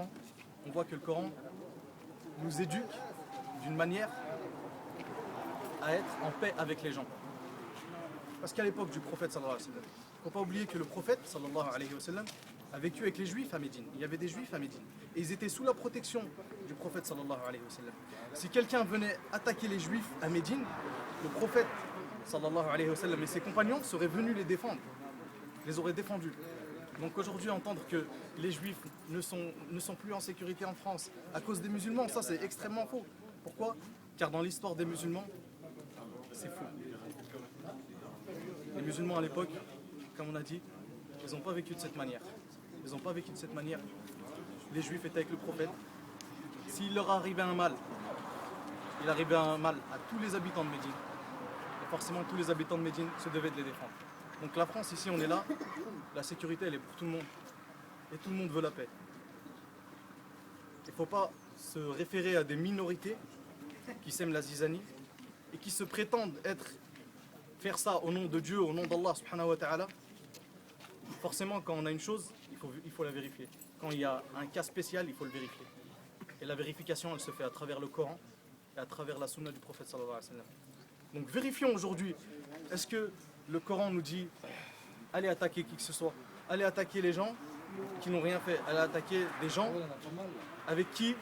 Coran, on voit que le Coran nous éduque d'une manière à être en paix avec les gens. Parce qu'à l'époque du prophète sallallahu alayhi wa sallam, il ne faut pas oublier que le prophète sallallahu alayhi wa sallam a vécu avec les juifs à Médine. Il y avait des juifs à Médine. Et ils étaient sous la protection du prophète sallallahu alayhi wa sallam. Si quelqu'un venait attaquer les juifs à Médine, le prophète sallallahu alayhi wa sallam et ses compagnons seraient venus les défendre, les auraient défendus. Donc aujourd'hui, entendre que les juifs ne sont plus en sécurité en France à cause des musulmans, ça c'est extrêmement faux. Pourquoi? Car dans l'histoire des musulmans, c'est faux. Les musulmans à l'époque, comme on a dit, ils n'ont pas vécu de cette manière. Ils n'ont pas vécu de cette manière. Les juifs étaient avec le prophète. S'il leur arrivait un mal, il arrivait un mal à tous les habitants de Médine. Et forcément, tous les habitants de Médine se devaient de les défendre. Donc la France, ici, on est là. La sécurité, elle est pour tout le monde. Et tout le monde veut la paix. Il ne faut pas se référer à des minorités qui sèment la zizanie et qui se prétendent faire ça au nom de Dieu, au nom d'Allah subhanahu wa ta'ala. Forcément, quand on a une chose, il faut la vérifier. Quand il y a un cas spécial, il faut le vérifier. Et la vérification, elle se fait à travers le Coran et à travers la sunna du prophète sallallahu alayhi wa sallam. Donc vérifions aujourd'hui, est-ce que le Coran nous dit allez attaquer qui que ce soit, allez attaquer les gens qui n'ont rien fait, allez attaquer des gens avec qui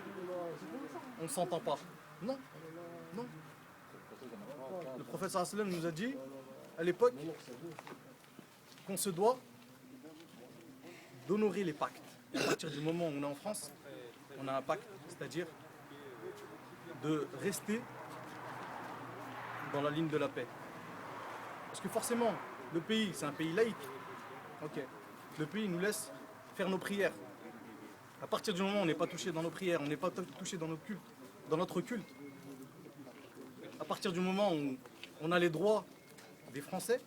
on ne s'entend pas? Non, non. Le prophète sallallahu alayhi wa sallam nous a dit à l'époque qu'on se doit d'honorer les pactes. Et à partir du moment où on est en France, on a un pacte, c'est-à-dire de rester dans la ligne de la paix. Parce que forcément, le pays, c'est un pays laïque. Ok. Le pays nous laisse faire nos prières. À partir du moment où on n'est pas touché dans nos prières, on n'est pas touché dans nos cultes, dans notre culte, à partir du moment où on a les droits des Français,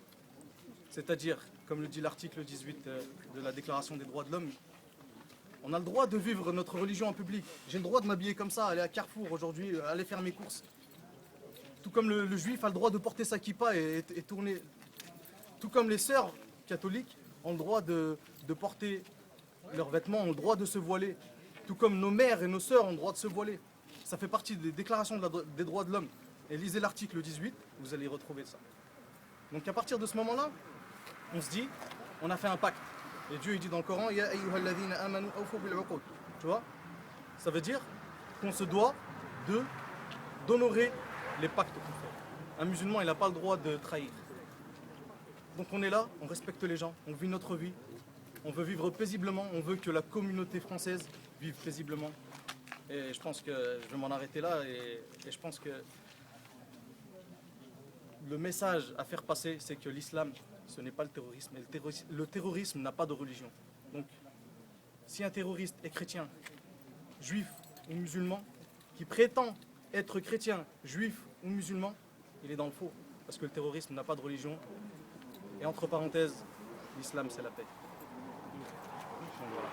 c'est-à-dire, comme le dit l'article 18 de la Déclaration des droits de l'homme, on a le droit de vivre notre religion en public. J'ai le droit de m'habiller comme ça, aller à Carrefour aujourd'hui, aller faire mes courses. Tout comme le juif a le droit de porter sa kippa et tourner. Tout comme les sœurs catholiques ont le droit de porter leurs vêtements, ont le droit de se voiler. Tout comme nos mères et nos sœurs ont le droit de se voiler. Ça fait partie des déclarations des droits de l'homme. Et lisez l'article 18, vous allez y retrouver ça. Donc à partir de ce moment-là, on se dit, on a fait un pacte. Et Dieu il dit dans le Coran, Ya ayyuhalladhina amanu awfu bil uqud. Tu vois? Ça veut dire qu'on se doit d'honorer les pactes qu'on fait. Un musulman, il n'a pas le droit de trahir. Donc on est là, on respecte les gens, on vit notre vie, on veut vivre paisiblement, on veut que la communauté française vive paisiblement. Et je pense que je vais m'en arrêter là et je pense que le message à faire passer, c'est que l'islam, ce n'est pas le terrorisme. Et le terrorisme n'a pas de religion. Donc, si un terroriste est chrétien, juif ou musulman, qui prétend être chrétien, juif ou musulman, il est dans le faux. Parce que le terrorisme n'a pas de religion. Et entre parenthèses, l'islam, c'est la paix. Donc, voilà.